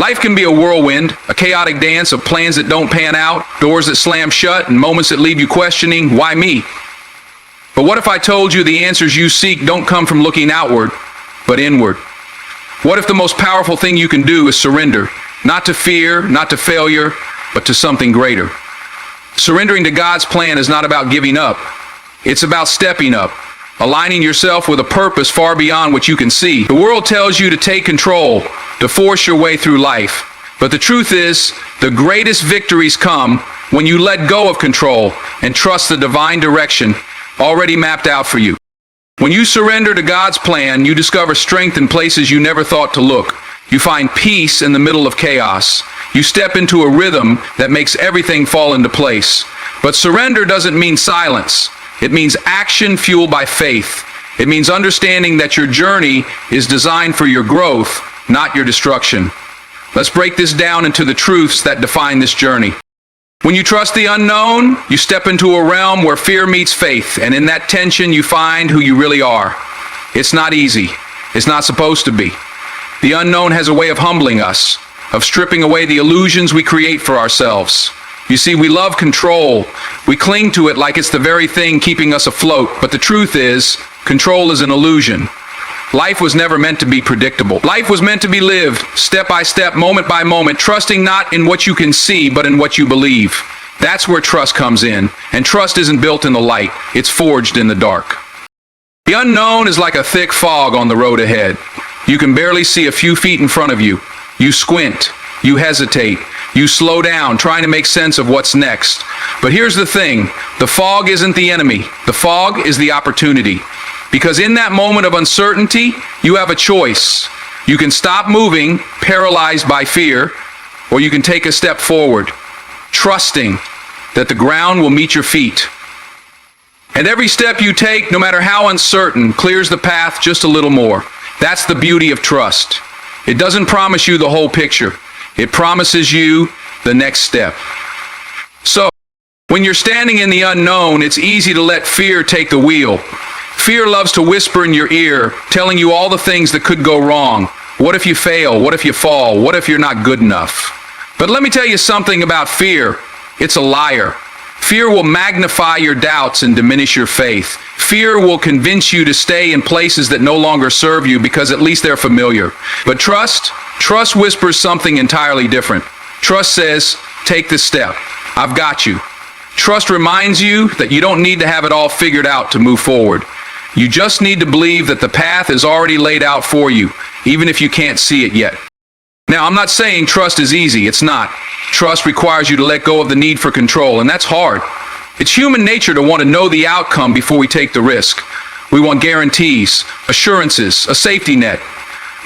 Life can be a whirlwind, a chaotic dance of plans that don't pan out, doors that slam shut, and moments that leave you questioning, why me? But what if I told you the answers you seek don't come from looking outward, but inward? What if the most powerful thing you can do is surrender, not to fear, not to failure, but to something greater? Surrendering to God's plan is not about giving up. It's about stepping up, aligning yourself with a purpose far beyond what you can see. The world tells you to take control, to force your way through life. But the truth is, the greatest victories come when you let go of control and trust the divine direction already mapped out for you. When you surrender to God's plan, you discover strength in places you never thought to look. You find peace in the middle of chaos. You step into a rhythm that makes everything fall into place. But surrender doesn't mean silence. It means action fueled by faith. It means understanding that your journey is designed for your growth, not your destruction. Let's break this down into the truths that define this journey. When you trust the unknown, you step into a realm where fear meets faith, and in that tension you find who you really are. It's not easy. It's not supposed to be. The unknown has a way of humbling us, of stripping away the illusions we create for ourselves. You see, we love control. We cling to it like it's the very thing keeping us afloat. But the truth is, control is an illusion. Life was never meant to be predictable. Life was meant to be lived, step by step, moment by moment, trusting not in what you can see, but in what you believe. That's where trust comes in. And trust isn't built in the light. It's forged in the dark. The unknown is like a thick fog on the road ahead. You can barely see a few feet in front of you. You squint. You hesitate. You slow down, trying to make sense of what's next. But here's the thing. The fog isn't the enemy. The fog is the opportunity. Because in that moment of uncertainty, you have a choice. You can stop moving, paralyzed by fear, or you can take a step forward, trusting that the ground will meet your feet. And every step you take, no matter how uncertain, clears the path just a little more. That's the beauty of trust. It doesn't promise you the whole picture. It promises you the next step. So, when you're standing in the unknown, it's easy to let fear take the wheel. Fear loves to whisper in your ear, telling you all the things that could go wrong. What if you fail? What if you fall? What if you're not good enough? But let me tell you something about fear. It's a liar. Fear will magnify your doubts and diminish your faith. Fear will convince you to stay in places that no longer serve you because at least they're familiar. But trust whispers something entirely different. Trust says, take this step. I've got you. Trust reminds you that you don't need to have it all figured out to move forward. You just need to believe that the path is already laid out for you, even if you can't see it yet. Now, I'm not saying trust is easy. It's not. Trust requires you to let go of the need for control, and that's hard. It's human nature to want to know the outcome before we take the risk. We want guarantees, assurances, a safety net.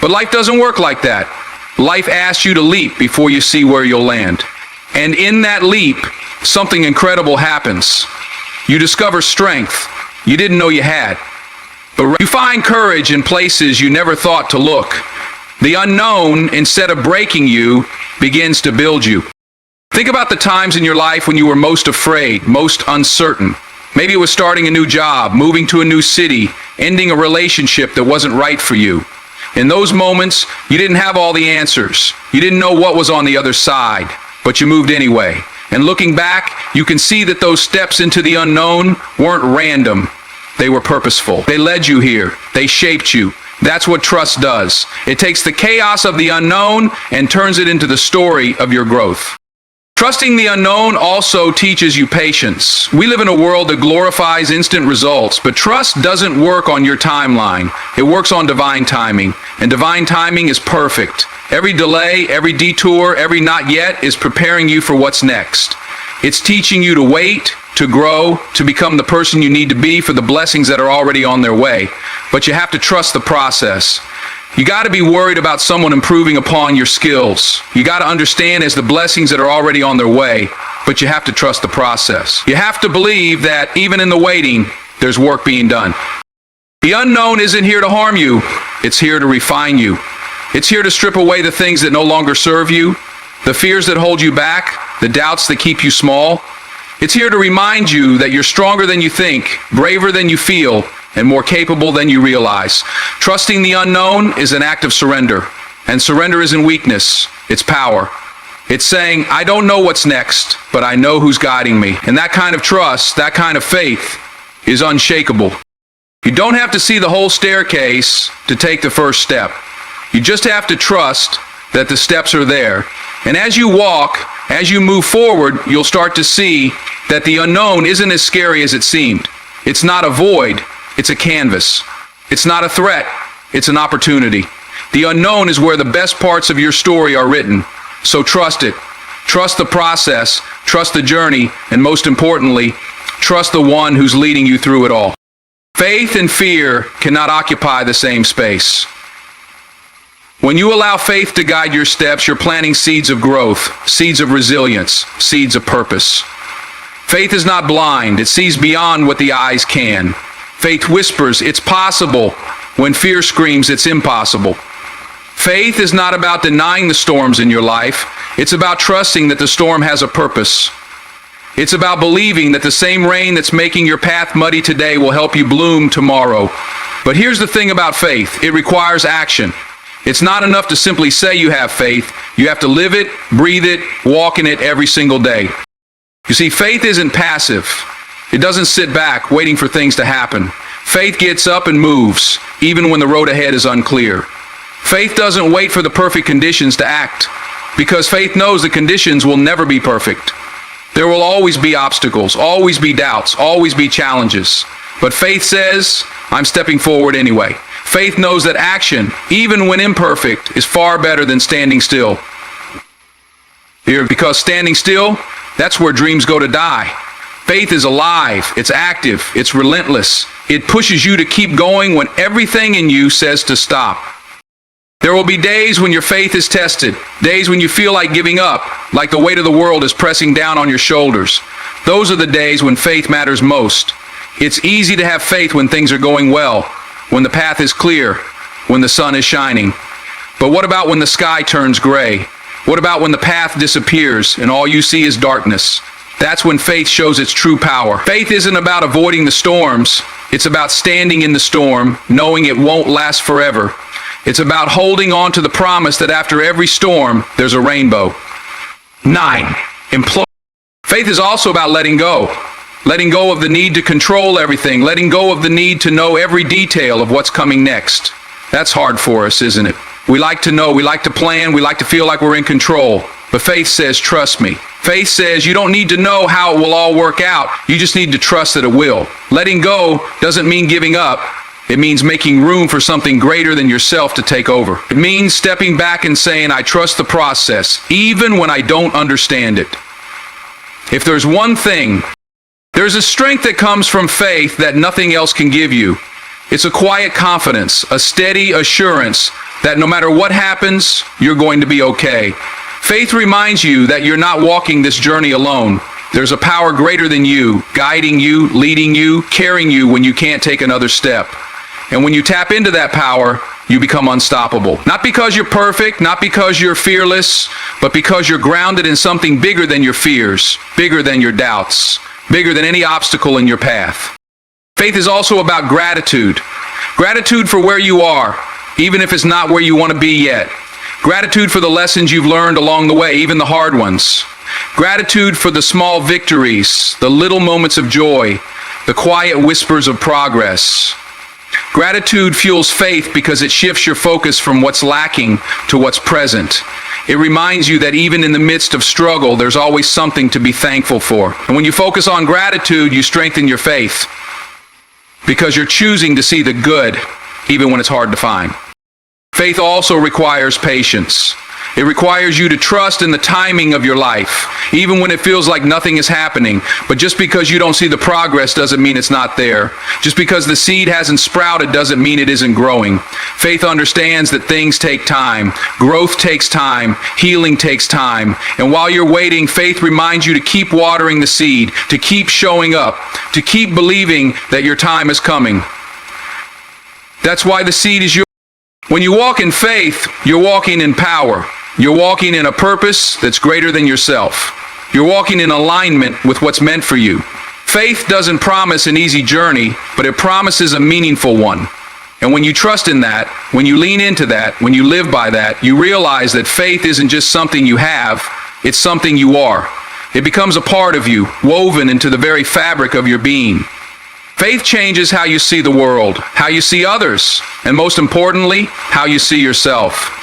But life doesn't work like that. Life asks you to leap before you see where you'll land. And in that leap, something incredible happens. You discover strength you didn't know you had. But you find courage in places you never thought to look. The unknown, instead of breaking you, begins to build you. Think about the times in your life when you were most afraid, most uncertain. Maybe it was starting a new job, moving to a new city, ending a relationship that wasn't right for you. In those moments, you didn't have all the answers. You didn't know what was on the other side, but you moved anyway. And looking back, you can see that those steps into the unknown weren't random. They were purposeful. They led you here. They shaped you. That's what trust does. It takes the chaos of the unknown and turns it into the story of your growth. Trusting the unknown also teaches you patience. We live in a world that glorifies instant results, but trust doesn't work on your timeline. It works on divine timing, and divine timing is perfect. Every delay, every detour, every not yet is preparing you for what's next. It's teaching you to wait, to grow, to become the person you need to be for the blessings that are already on their way. But you have to trust the process. You got to be worried about someone improving upon your skills. You got to understand as the blessings that are already on their way, but you have to trust the process. You have to believe that even in the waiting, there's work being done. The unknown isn't here to harm you. It's here to refine you. It's here to strip away the things that no longer serve you, the fears that hold you back, the doubts that keep you small. It's here to remind you that you're stronger than you think, braver than you feel, and more capable than you realize. Trusting the unknown is an act of surrender. And surrender isn't weakness, it's power. It's saying, I don't know what's next, but I know who's guiding me. And that kind of trust, that kind of faith, is unshakable. You don't have to see the whole staircase to take the first step. You just have to trust that the steps are there. And as you walk, as you move forward, you'll start to see that the unknown isn't as scary as it seemed. It's not a void, it's a canvas. It's not a threat, it's an opportunity. The unknown is where the best parts of your story are written. So trust it. Trust the process, trust the journey, and most importantly, trust the one who's leading you through it all. Faith and fear cannot occupy the same space. When you allow faith to guide your steps, you're planting seeds of growth, seeds of resilience, seeds of purpose. Faith is not blind. It sees beyond what the eyes can. Faith whispers, it's possible, when fear screams, it's impossible. Faith is not about denying the storms in your life. It's about trusting that the storm has a purpose. It's about believing that the same rain that's making your path muddy today will help you bloom tomorrow. But here's the thing about faith. It requires action. It's not enough to simply say you have faith. You have to live it, breathe it, walk in it every single day. You see, faith isn't passive. It doesn't sit back waiting for things to happen. Faith gets up and moves, even when the road ahead is unclear. Faith doesn't wait for the perfect conditions to act, because faith knows the conditions will never be perfect. There will always be obstacles, always be doubts, always be challenges. But faith says, I'm stepping forward anyway. Faith knows that action, even when imperfect, is far better than standing still. Because standing still, that's where dreams go to die. Faith is alive, it's active, it's relentless. It pushes you to keep going when everything in you says to stop. There will be days when your faith is tested, days when you feel like giving up, like the weight of the world is pressing down on your shoulders. Those are the days when faith matters most. It's easy to have faith when things are going well, when the path is clear, when the sun is shining. But what about when the sky turns gray? What about when the path disappears and all you see is darkness? That's when faith shows its true power. Faith isn't about avoiding the storms. It's about standing in the storm, knowing it won't last forever. It's about holding on to the promise that after every storm, there's a rainbow. 9. Faith is also about letting go. Letting go of the need to control everything. Letting go of the need to know every detail of what's coming next. That's hard for us, isn't it? We like to know, we like to plan, we like to feel like we're in control. But faith says, trust me. Faith says you don't need to know how it will all work out. You just need to trust that it will. Letting go doesn't mean giving up. It means making room for something greater than yourself to take over. It means stepping back and saying, I trust the process, even when I don't understand it. If there's one thing, there's a strength that comes from faith that nothing else can give you. It's a quiet confidence, a steady assurance that no matter what happens, you're going to be okay. Faith reminds you that you're not walking this journey alone. There's a power greater than you, guiding you, leading you, carrying you when you can't take another step. And when you tap into that power, you become unstoppable. Not because you're perfect, not because you're fearless, but because you're grounded in something bigger than your fears, bigger than your doubts, bigger than any obstacle in your path. Faith is also about gratitude. Gratitude for where you are, even if it's not where you want to be yet. Gratitude for the lessons you've learned along the way, even the hard ones. Gratitude for the small victories, the little moments of joy, the quiet whispers of progress. Gratitude fuels faith because it shifts your focus from what's lacking to what's present. It reminds you that even in the midst of struggle, there's always something to be thankful for. And when you focus on gratitude, you strengthen your faith because you're choosing to see the good, even when it's hard to find. Faith also requires patience. It requires you to trust in the timing of your life, even when it feels like nothing is happening. But just because you don't see the progress doesn't mean it's not there. Just because the seed hasn't sprouted doesn't mean it isn't growing. Faith understands that things take time. Growth takes time. Healing takes time. And while you're waiting, faith reminds you to keep watering the seed, to keep showing up, to keep believing that your time is coming. That's why the seed is yours. When you walk in faith, you're walking in power. You're walking in a purpose that's greater than yourself. You're walking in alignment with what's meant for you. Faith doesn't promise an easy journey, but it promises a meaningful one. And when you trust in that, when you lean into that, when you live by that, you realize that faith isn't just something you have, it's something you are. It becomes a part of you, woven into the very fabric of your being. Faith changes how you see the world, how you see others, and most importantly, how you see yourself.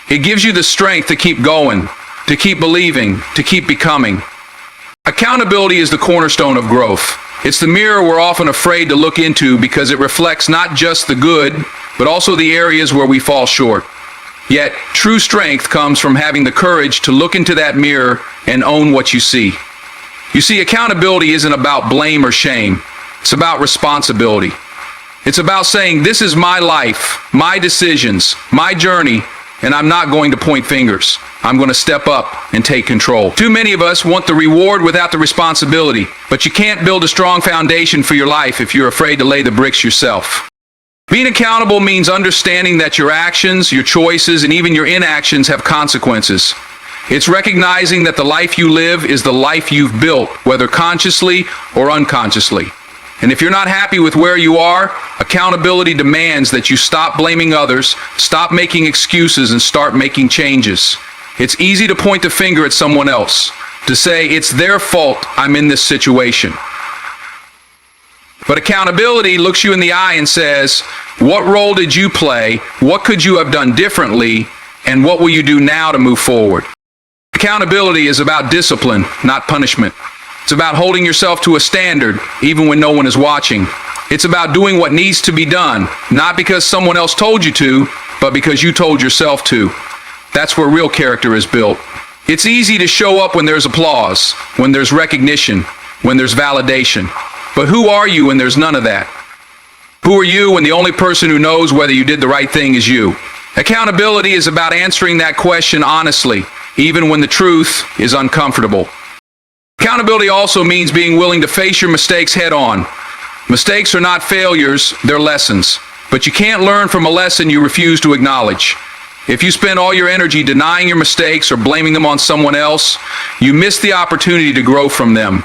It gives you the strength to keep going, to keep believing, to keep becoming. Accountability is the cornerstone of growth. It's the mirror we're often afraid to look into because it reflects not just the good, but also the areas where we fall short. Yet, true strength comes from having the courage to look into that mirror and own what you see. You see, accountability isn't about blame or shame. It's about responsibility. It's about saying, this is my life, my decisions, my journey, and I'm not going to point fingers. I'm going to step up and take control. Too many of us want the reward without the responsibility, but you can't build a strong foundation for your life if you're afraid to lay the bricks yourself. Being accountable means understanding that your actions, your choices, and even your inactions have consequences. It's recognizing that the life you live is the life you've built, whether consciously or unconsciously. And if you're not happy with where you are, accountability demands that you stop blaming others, stop making excuses, and start making changes. It's easy to point the finger at someone else, to say it's their fault I'm in this situation. But accountability looks you in the eye and says, what role did you play? What could you have done differently? And what will you do now to move forward? Accountability is about discipline, not punishment. It's about holding yourself to a standard, even when no one is watching. It's about doing what needs to be done, not because someone else told you to, but because you told yourself to. That's where real character is built. It's easy to show up when there's applause, when there's recognition, when there's validation. But who are you when there's none of that? Who are you when the only person who knows whether you did the right thing is you? Accountability is about answering that question honestly, even when the truth is uncomfortable. Accountability also means being willing to face your mistakes head on. Mistakes are not failures, they're lessons. But you can't learn from a lesson you refuse to acknowledge. If you spend all your energy denying your mistakes or blaming them on someone else, you miss the opportunity to grow from them.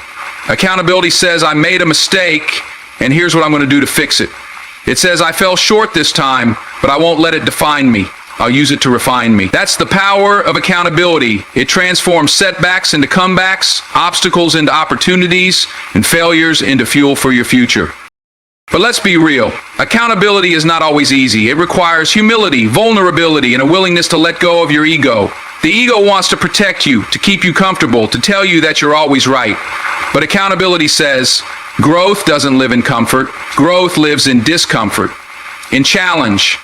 Accountability says, I made a mistake, and here's what I'm going to do to fix it. It says, I fell short this time, but I won't let it define me. I'll use it to refine me. That's the power of accountability. It transforms setbacks into comebacks, obstacles into opportunities, and failures into fuel for your future. But let's be real. Accountability is not always easy. It requires humility, vulnerability, and a willingness to let go of your ego. The ego wants to protect you, to keep you comfortable, to tell you that you're always right. But accountability says, growth doesn't live in comfort. Growth lives in discomfort, in challenge,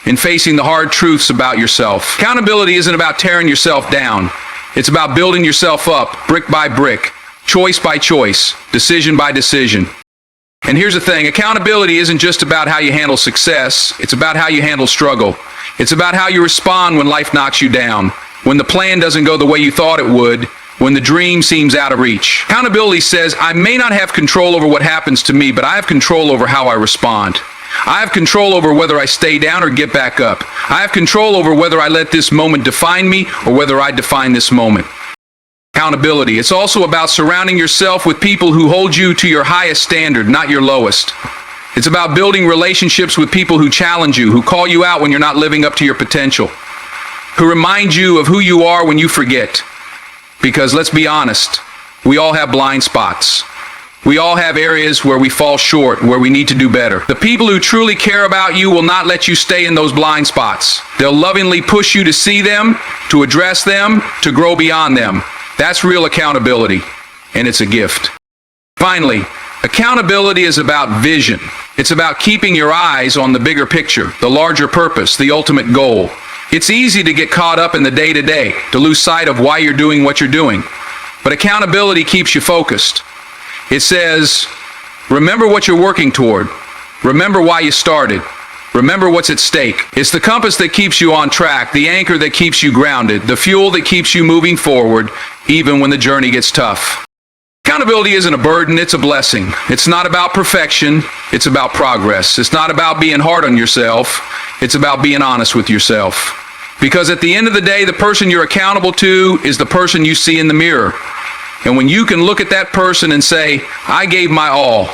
in facing the hard truths about yourself. Accountability isn't about tearing yourself down. It's about building yourself up, brick by brick, choice by choice, decision by decision. And here's the thing, accountability isn't just about how you handle success, it's about how you handle struggle. It's about how you respond when life knocks you down, when the plan doesn't go the way you thought it would, when the dream seems out of reach. Accountability says, I may not have control over what happens to me, but I have control over how I respond. I have control over whether I stay down or get back up. I have control over whether I let this moment define me or whether I define this moment. Accountability. It's also about surrounding yourself with people who hold you to your highest standard, not your lowest. It's about building relationships with people who challenge you, who call you out when you're not living up to your potential, who remind you of who you are when you forget. Because let's be honest, we all have blind spots. We all have areas where we fall short, where we need to do better. The people who truly care about you will not let you stay in those blind spots. They'll lovingly push you to see them, to address them, to grow beyond them. That's real accountability, and it's a gift. Finally, accountability is about vision. It's about keeping your eyes on the bigger picture, the larger purpose, the ultimate goal. It's easy to get caught up in the day-to-day, to lose sight of why you're doing what you're doing. But accountability keeps you focused. It says, remember what you're working toward. Remember why you started. Remember what's at stake. It's the compass that keeps you on track, the anchor that keeps you grounded, the fuel that keeps you moving forward, even when the journey gets tough. Accountability isn't a burden, it's a blessing. It's not about perfection, it's about progress. It's not about being hard on yourself, it's about being honest with yourself. Because at the end of the day, the person you're accountable to is the person you see in the mirror. And when you can look at that person and say, I gave my all,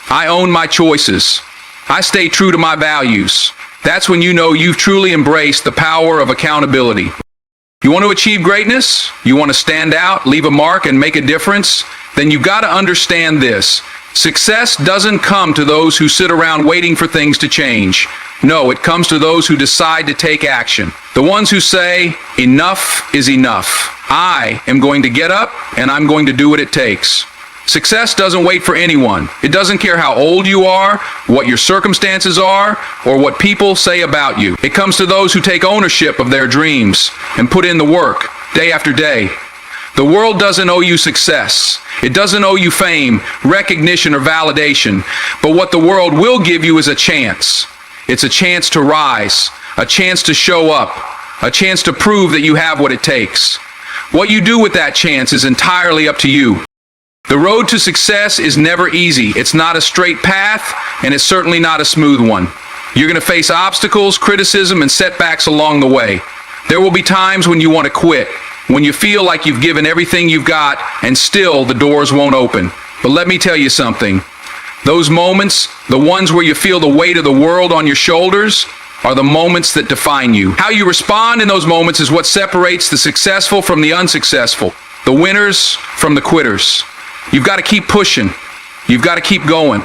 I own my choices, I stay true to my values, That's when you know you've truly embraced the power of accountability. You want to achieve greatness? You want to stand out, leave a mark, and make a difference? Then you've got to understand this. Success doesn't come to those who sit around waiting for things to change. No, it comes to those who decide to take action. The ones who say, enough is enough. I am going to get up and I'm going to do what it takes. Success doesn't wait for anyone. It doesn't care how old you are, what your circumstances are, or what people say about you. It comes to those who take ownership of their dreams and put in the work day after day. The world doesn't owe you success. It doesn't owe you fame, recognition, or validation. But what the world will give you is a chance. It's a chance to rise, a chance to show up, a chance to prove that you have what it takes. What you do with that chance is entirely up to you. The road to success is never easy. It's not a straight path, and it's certainly not a smooth one. You're going to face obstacles, criticism, and setbacks along the way. There will be times when you want to quit, when you feel like you've given everything you've got, and still the doors won't open. But let me tell you something. Those moments, the ones where you feel the weight of the world on your shoulders, are the moments that define you. How you respond in those moments is what separates the successful from the unsuccessful, the winners from the quitters. You've got to keep pushing. You've got to keep going,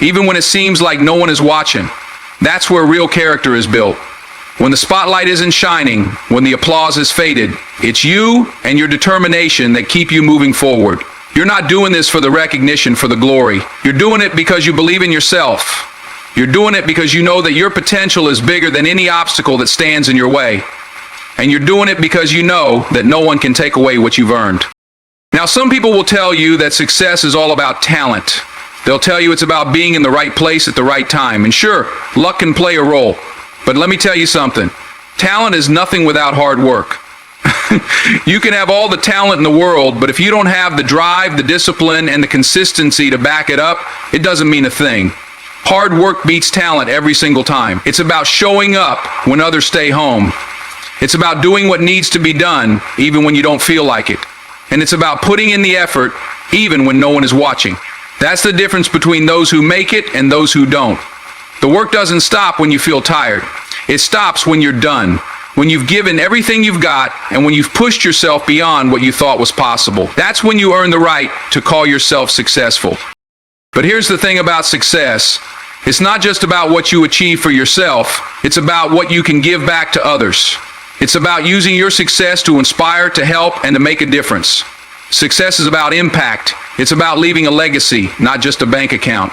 even when it seems like no one is watching. That's where real character is built. When the spotlight isn't shining, when the applause is faded, it's you and your determination that keep you moving forward. You're not doing this for the recognition, for the glory. You're doing it because you believe in yourself. You're doing it because you know that your potential is bigger than any obstacle that stands in your way. And you're doing it because you know that no one can take away what you've earned. Now, some people will tell you that success is all about talent. They'll tell you it's about being in the right place at the right time. And sure, luck can play a role. But let me tell you something. Talent is nothing without hard work. You can have all the talent in the world, but if you don't have the drive, the discipline, and the consistency to back it up, it doesn't mean a thing. Hard work beats talent every single time. It's about showing up when others stay home. It's about doing what needs to be done, even when you don't feel like it. And it's about putting in the effort, even when no one is watching. That's the difference between those who make it and those who don't. The work doesn't stop when you feel tired. It stops when you're done, when you've given everything you've got, and when you've pushed yourself beyond what you thought was possible. That's when you earn the right to call yourself successful. But here's the thing about success. It's not just about what you achieve for yourself. It's about what you can give back to others. It's about using your success to inspire, to help, and to make a difference. Success is about impact. It's about leaving a legacy, not just a bank account.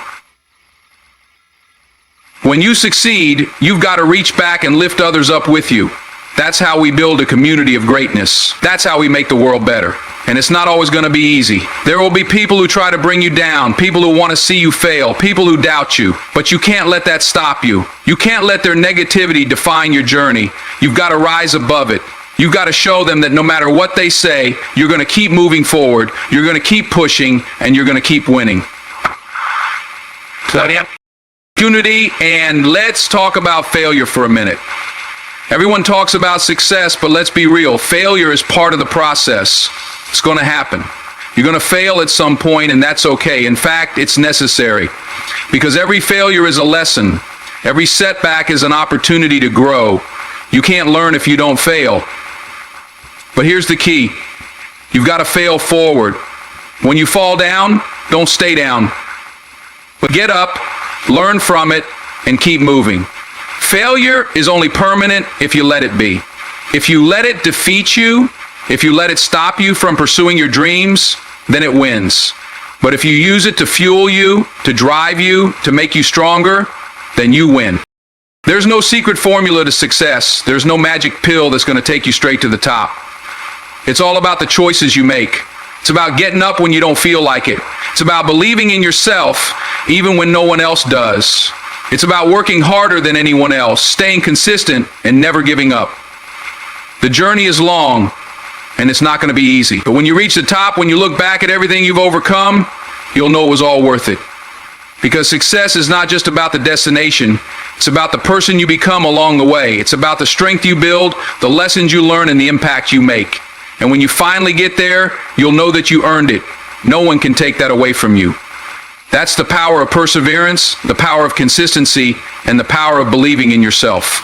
When you succeed, you've got to reach back and lift others up with you. That's how we build a community of greatness. That's how we make the world better. And it's not always going to be easy. There will be people who try to bring you down, people who want to see you fail, people who doubt you. But you can't let that stop you. You can't let their negativity define your journey. You've got to rise above it. You've got to show them that no matter what they say, you're going to keep moving forward, you're going to keep pushing, and you're going to keep winning. Unity, and let's talk about failure for a minute. Everyone talks about success, but let's be real. Failure is part of the process. It's going to happen. You're going to fail at some point, and that's okay. In fact, it's necessary. Because every failure is a lesson. Every setback is an opportunity to grow. You can't learn if you don't fail. But here's the key. You've got to fail forward. When you fall down, don't stay down. But get up, learn from it, and keep moving. Failure is only permanent if you let it be. If you let it defeat you, if you let it stop you from pursuing your dreams, then it wins. But if you use it to fuel you, to drive you, to make you stronger, then you win. There's no secret formula to success. There's no magic pill that's going to take you straight to the top. It's all about the choices you make. It's about getting up when you don't feel like it. It's about believing in yourself even when no one else does. It's about working harder than anyone else, staying consistent, and never giving up. The journey is long, and it's not going to be easy. But when you reach the top, when you look back at everything you've overcome, you'll know it was all worth it. Because success is not just about the destination. It's about the person you become along the way. It's about the strength you build, the lessons you learn, and the impact you make. And when you finally get there, you'll know that you earned it. No one can take that away from you. That's the power of perseverance, the power of consistency, and the power of believing in yourself.